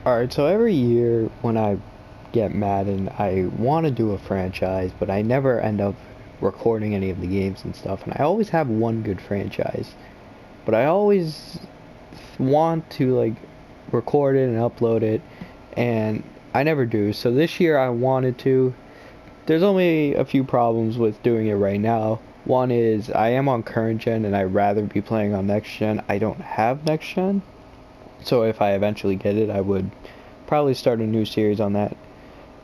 Alright, so every year when I get Madden, I want to do a franchise, but I never end up recording any of the games and stuff. And I always have one good franchise, but I always want to like record it and upload it, and I never do. So this year I wanted to. There's only a few problems with doing it right now. One is I am on current gen and I'd rather be playing on next gen. I don't have next gen, so if I eventually get it, I would probably start a new series on that.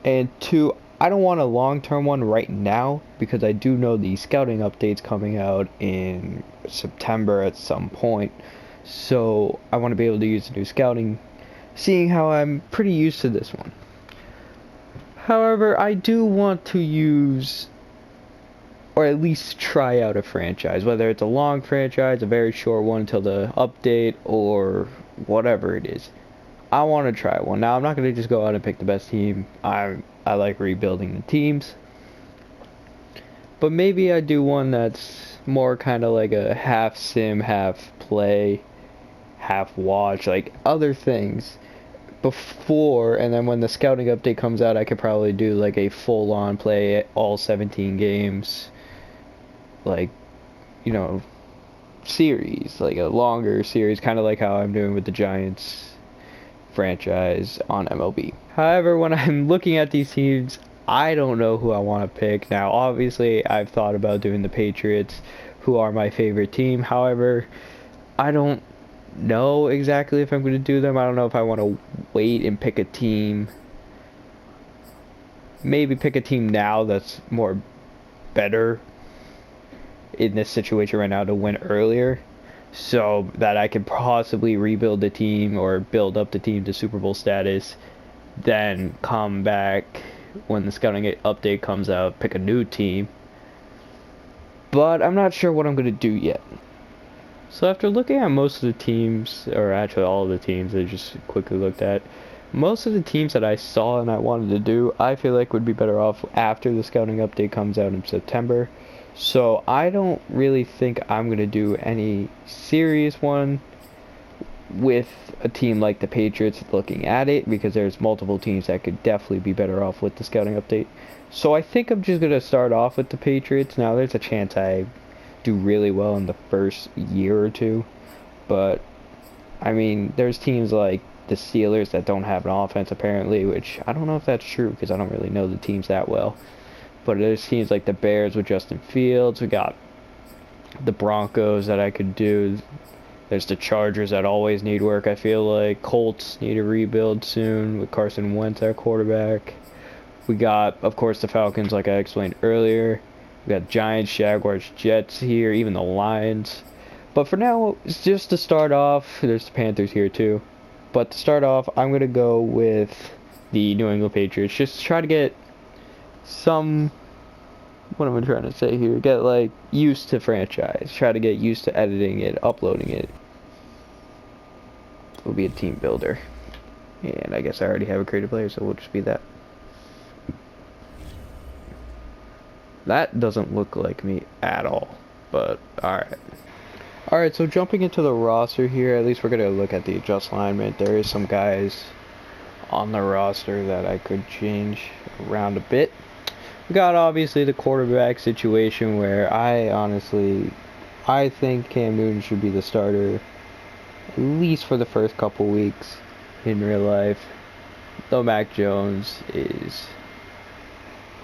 And two, I don't want a long-term one right now because I do know the scouting update's coming out in September at some point. So I want to be able to use the new scouting, seeing how I'm pretty used to this one. However, I do want to use or at least try out a franchise, whether it's a long franchise, a very short one until the update, or whatever it is. I want to try one. Now, I'm not going to just go out and pick the best team. I like rebuilding the teams. But maybe I do one that's more kind of like a half sim, half play, half watch, like other things before, and then when the scouting update comes out, I could probably do like a full on play all 17 games, like, you know, series, like a longer series, kind of like how I'm doing with the Giants franchise on MLB. However, when I'm looking at these teams, I don't know who I want to pick. Now, obviously, I've thought about doing the Patriots, who are my favorite team. However, I don't know exactly if I'm going to do them. I don't know if I want to wait and pick a team. Maybe pick a team now that's more better in this situation right now to win earlier, so that I could possibly rebuild the team or build up the team to Super Bowl status, then come back when the scouting update comes out, pick a new team. But I'm not sure what I'm going to do yet. So after looking at most of the teams, or actually all of the teams I just quickly looked at, most of the teams that I saw and I wanted to do, I feel like would be better off after the scouting update comes out in September. So I don't really think I'm going to do any serious one with a team like the Patriots looking at it, because there's multiple teams that could definitely be better off with the scouting update. So I think I'm just going to start off with the Patriots. Now there's a chance I do really well in the first year or two, but I mean, there's teams like the Steelers that don't have an offense apparently, which I don't know if that's true because I don't really know the teams that well. But there's teams like the Bears with Justin Fields. We got the Broncos that I could do. There's the Chargers that always need work, I feel like. Colts need a rebuild soon with Carson Wentz, our quarterback. We got, of course, the Falcons, like I explained earlier. We got Giants, Jaguars, Jets here, even the Lions. But for now, it's just to start off, there's the Panthers here too. But to start off, I'm going to go with the New England Patriots. Just to try to get some, what am I trying to say here? Get like used to franchise. Try to get used to editing it, uploading it. We'll be a team builder. And I guess I already have a creative player, so we'll just be that. That doesn't look like me at all, but alright. Alright, so jumping into the roster here, at least we're going to look at the adjust alignment. There is some guys on the roster that I could change around a bit. We got obviously the quarterback situation where I think Cam Newton should be the starter, at least for the first couple weeks in real life. Though Mac Jones is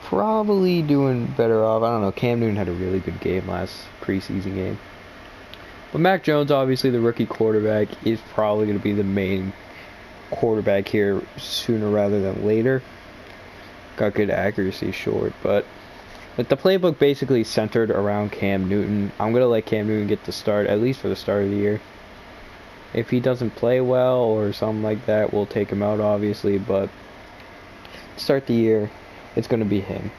probably doing better off. I don't know. Cam Newton had a really good game last preseason game. But Mac Jones, obviously the rookie quarterback, is probably going to be the main quarterback here sooner rather than later. Got good accuracy short, but with the playbook basically centered around Cam Newton, I'm going to let Cam Newton get the start, at least for the start of the year. If he doesn't play well or something like that, we'll take him out, obviously, but start the year, it's going to be him.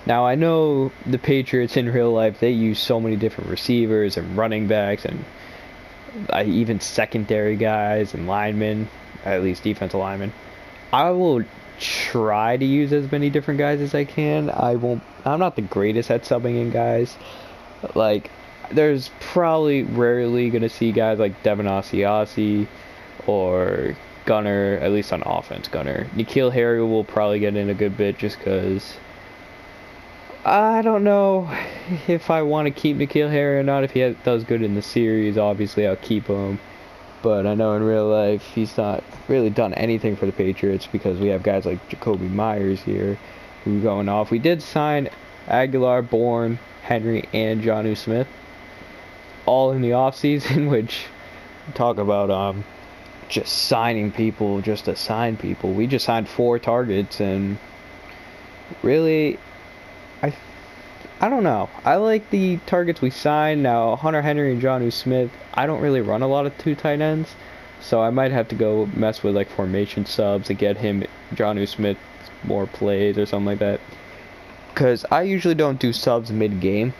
Now, I know the Patriots in real life, they use so many different receivers and running backs and even secondary guys and linemen, at least defensive linemen. I will try to use as many different guys as I can. I'm not the greatest at subbing in guys. Like, there's probably rarely going to see guys like Devin Asiasi or Gunner, at least on offense, Gunner. N'Keal Harry will probably get in a good bit just because I don't know if I want to keep N'Keal Harry or not. If he does good in the series, obviously I'll keep him. But I know in real life he's not really done anything for the Patriots because we have guys like Jacoby Myers here who are going off. We did sign Aguilar, Bourne, Henry, and Jonnu Smith all in the offseason, which talk about just signing people just to sign people. We just signed 4 targets, and really I don't know. I like the targets we signed. Now, Hunter Henry and Jonnu Smith, I don't really run a lot of 2 tight ends, so I might have to go mess with like formation subs and get him, Jonnu Smith, more plays or something like that. Because I usually don't do subs mid-game.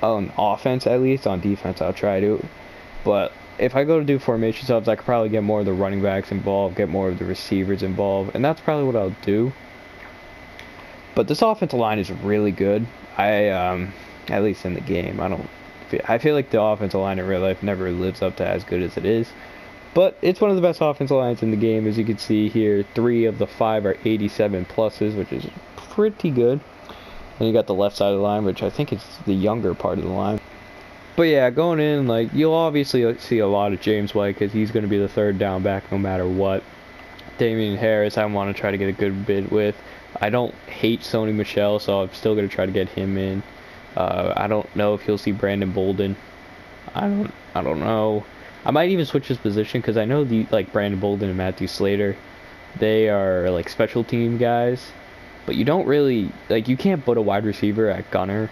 On offense, at least. On defense, I'll try to. But if I go to do formation subs, I could probably get more of the running backs involved, get more of the receivers involved, and that's probably what I'll do. But this offensive line is really good. At least in the game, I feel like the offensive line in real life never lives up to as good as it is. But it's one of the best offensive lines in the game, as you can see here. 3 of the 5 are 87 pluses, which is pretty good. And you got the left side of the line, which I think is the younger part of the line. But yeah, going in, like, you'll obviously see a lot of James White because he's going to be the 3rd down back no matter what. Damian Harris, I want to try to get a good bid with. I don't hate Sony Michel, so I'm still going to try to get him in. I don't know if you'll see Brandon Bolden. I don't know. I might even switch his position because I know Brandon Bolden and Matthew Slater, they are like special team guys, but you don't really you can't put a wide receiver at gunner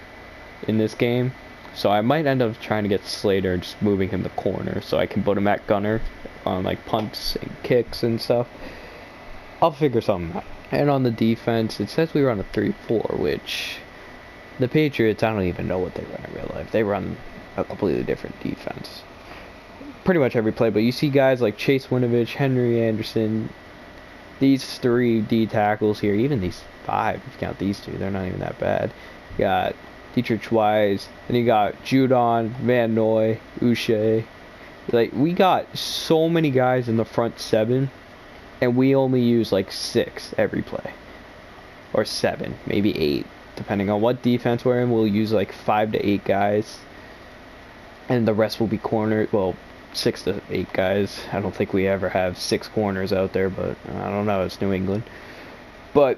in this game. So I might end up trying to get Slater and just moving him to corner so I can put him at gunner on like punts and kicks and stuff. I'll figure something out. And on the defense, it says we run a 3-4, which the Patriots, I don't even know what they run in real life. They run a completely different defense. Pretty much every play, but you see guys like Chase Winovich, Henry Anderson, these 3 D tackles here, even these 5, if you count these 2, they're not even that bad. You got Dietrich Wise, and you got Judon, Van Noy, Uche. Like, we got so many guys in the front 7, and we only use like 6 every play. Or 7, maybe 8. Depending on what defense we're in, we'll use like 5 to 8 guys. And the rest will be cornered. Well, 6 to 8 guys. I don't think we ever have 6 corners out there, but I don't know. It's New England. But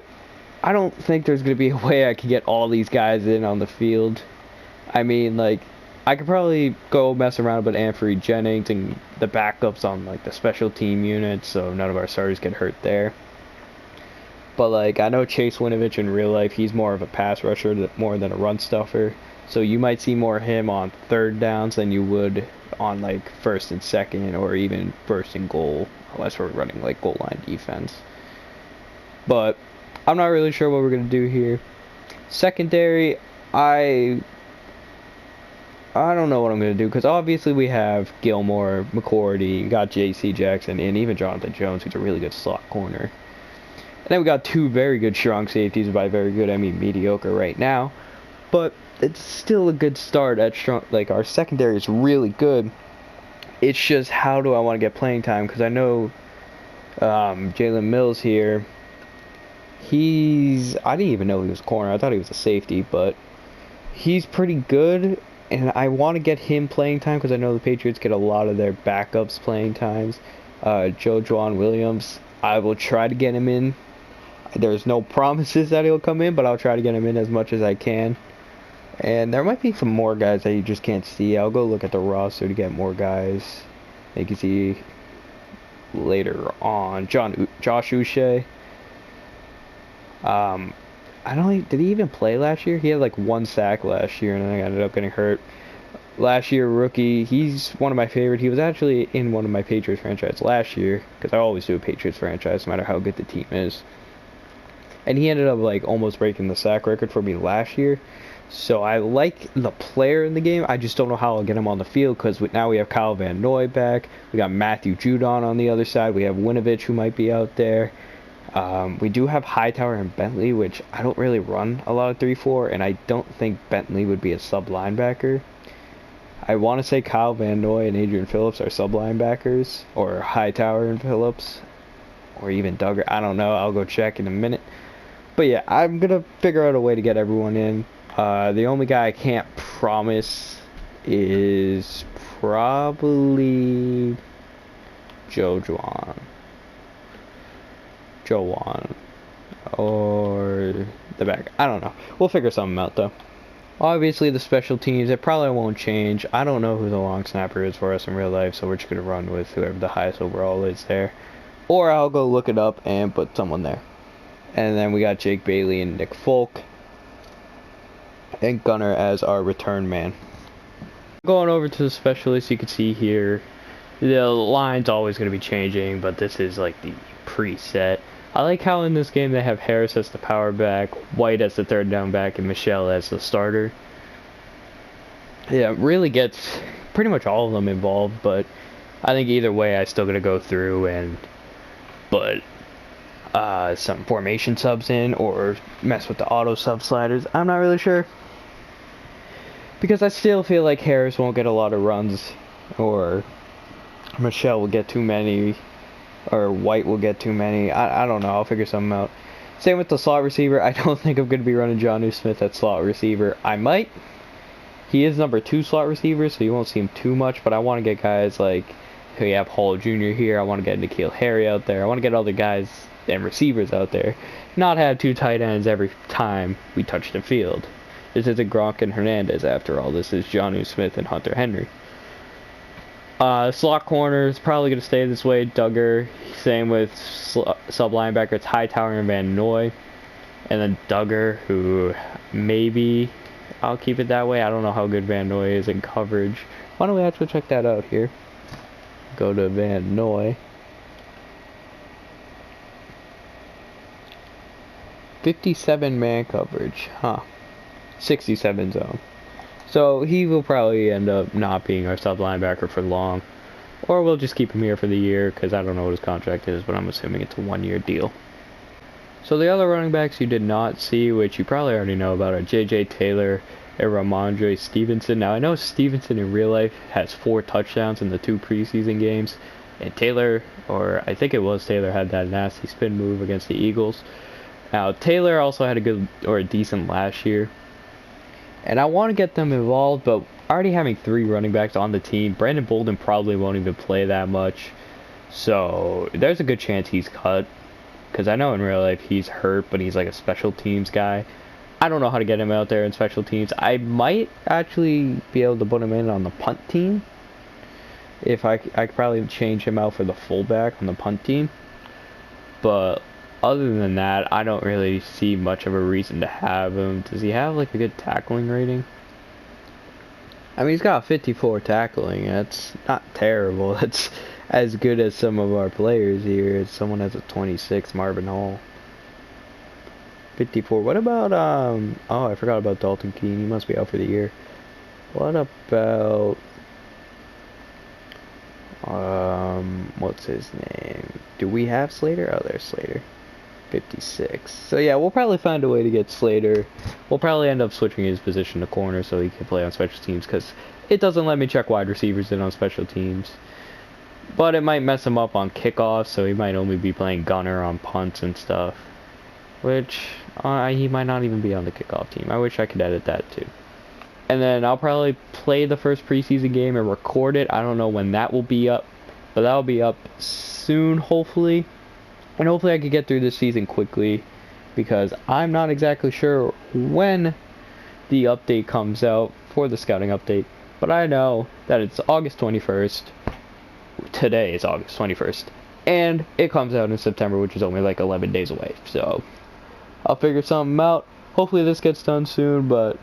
I don't think there's going to be a way I can get all these guys in on the field. I mean, like, I could probably go mess around with Anthony Jennings and the backups on like the special team units, so none of our starters get hurt there. But like, I know Chase Winovich in real life, he's more of a pass rusher more than a run stuffer. So you might see more of him on 3rd downs than you would on like 1st and 2nd, or even 1st and goal, unless we're running like goal line defense. But I'm not really sure what we're gonna do here. Secondary, I don't know what I'm going to do, because obviously we have Gilmore, McCourty, got J.C. Jackson, and even Jonathan Jones, who's a really good slot corner. And then we got 2 very good strong safeties. By very good, I mean mediocre right now. But it's still a good start at strong. Like, our secondary is really good. It's just, how do I want to get playing time? Because I know Jalen Mills here, I didn't even know he was a corner. I thought he was a safety, but he's pretty good. And I want to get him playing time because I know the Patriots get a lot of their backups playing times. Joe Juwan Williams, I will try to get him in. There's no promises that he'll come in, but I'll try to get him in as much as I can. And there might be some more guys that you just can't see. I'll go look at the roster to get more guys. You can see later on Josh Uche. Did he even play last year? He had like 1 sack last year, and then I ended up getting hurt. Last year, rookie, he's one of my favorite. He was actually in one of my Patriots franchise last year, because I always do a Patriots franchise, no matter how good the team is. And he ended up like almost breaking the sack record for me last year. So I like the player in the game. I just don't know how I'll get him on the field, because now we have Kyle Van Noy back. We got Matthew Judon on the other side. We have Winovich, who might be out there. We do have Hightower and Bentley, which I don't really run a lot of 3-4, and I don't think Bentley would be a sub linebacker. I want to say Kyle Van Noy and Adrian Phillips are sub linebackers, or Hightower and Phillips, or even Duggar. I don't know. I'll go check in a minute. But yeah, I'm gonna figure out a way to get everyone in. The only guy I can't promise is probably Joe Juan, or the back. I don't know. We'll figure something out though. Obviously, the special teams, it probably won't change. I don't know who the long snapper is for us in real life, so we're just going to run with whoever the highest overall is there. Or I'll go look it up and put someone there. And then we got Jake Bailey and Nick Folk. And Gunner as our return man. Going over to the specialists, you can see here, the line's always going to be changing, but this is like the preset. I like how in this game they have Harris as the power back, White as the third down back, and Michelle as the starter. Yeah, it really gets pretty much all of them involved, but I think either way I still gotta go through and put some formation subs in or mess with the auto sub sliders. I'm not really sure, because I still feel like Harris won't get a lot of runs, or Michelle will get too many, or White will get too many. I don't know. I'll figure something out. Same with the slot receiver. I don't think I'm going to be running Jonnu Smith at slot receiver. I might. He is number 2 slot receiver, so you won't see him too much, but I want to get guys like, we have Hall Jr. here. I want to get N'Keal Harry out there. I want to get other guys and receivers out there. Not have 2 tight ends every time we touch the field. This isn't Gronk and Hernandez after all. This is Jonnu Smith and Hunter Henry. Slot corner is probably going to stay this way. Duggar, same with sub linebacker. It's Hightower and Van Noy. And then Duggar, who maybe I'll keep it that way. I don't know how good Van Noy is in coverage. Why don't we actually check that out here? Go to Van Noy. 57 man coverage. Huh. 67 zone. So he will probably end up not being our sub linebacker for long. Or we'll just keep him here for the year, because I don't know what his contract is, but I'm assuming it's a 1-year deal. So the other running backs you did not see, which you probably already know about, are J.J. Taylor and Ramondre Stevenson. Now I know Stevenson in real life has 4 touchdowns in the 2 preseason games. And Taylor, or I think it was Taylor, had that nasty spin move against the Eagles. Now Taylor also had a good, or a decent last year. And I want to get them involved, but already having 3 running backs on the team, Brandon Bolden probably won't even play that much. So there's a good chance he's cut, because I know in real life he's hurt, but he's like a special teams guy. I don't know how to get him out there in special teams. I might actually be able to put him in on the punt team. If I could probably change him out for the fullback on the punt team. But other than that, I don't really see much of a reason to have him. Does he have like a good tackling rating? I mean, he's got 54 tackling. That's not terrible. That's as good as some of our players here. Someone has a 26, Marvin Hall. 54. What about, oh, I forgot about Dalton Keene. He must be out for the year. What about, what's his name? Do we have Slater? Oh, there's Slater. 56. So yeah, we'll probably find a way to get Slater. We'll probably end up switching his position to corner so he can play on special teams, because it doesn't let me check wide receivers in on special teams. But it might mess him up on kickoffs, so he might only be playing gunner on punts and stuff. Which, he might not even be on the kickoff team. I wish I could edit that too. And then I'll probably play the first preseason game and record it. I don't know when that will be up, but that'll be up soon, hopefully. And hopefully I can get through this season quickly, because I'm not exactly sure when the update comes out for the scouting update. But I know that it's August 21st. Today is August 21st. And it comes out in September, which is only like 11 days away. So I'll figure something out. Hopefully this gets done soon, but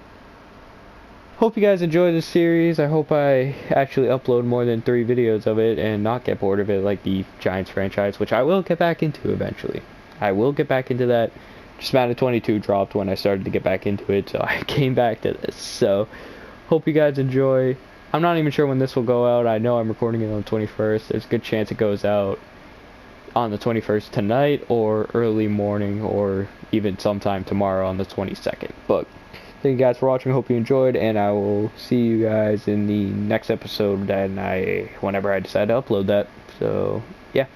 hope you guys enjoy this series. I hope I actually upload more than 3 videos of it and not get bored of it like the Giants franchise, which I will get back into eventually. I will get back into that. Just Madden 22 dropped when I started to get back into it, so I came back to this. So hope you guys enjoy. I'm not even sure when this will go out. I know I'm recording it on the 21st. There's a good chance it goes out on the 21st tonight, or early morning, or even sometime tomorrow on the 22nd. But Thank you guys for watching. Hope you enjoyed, and I will see you guys in the next episode. And whenever I decide to upload that. So yeah.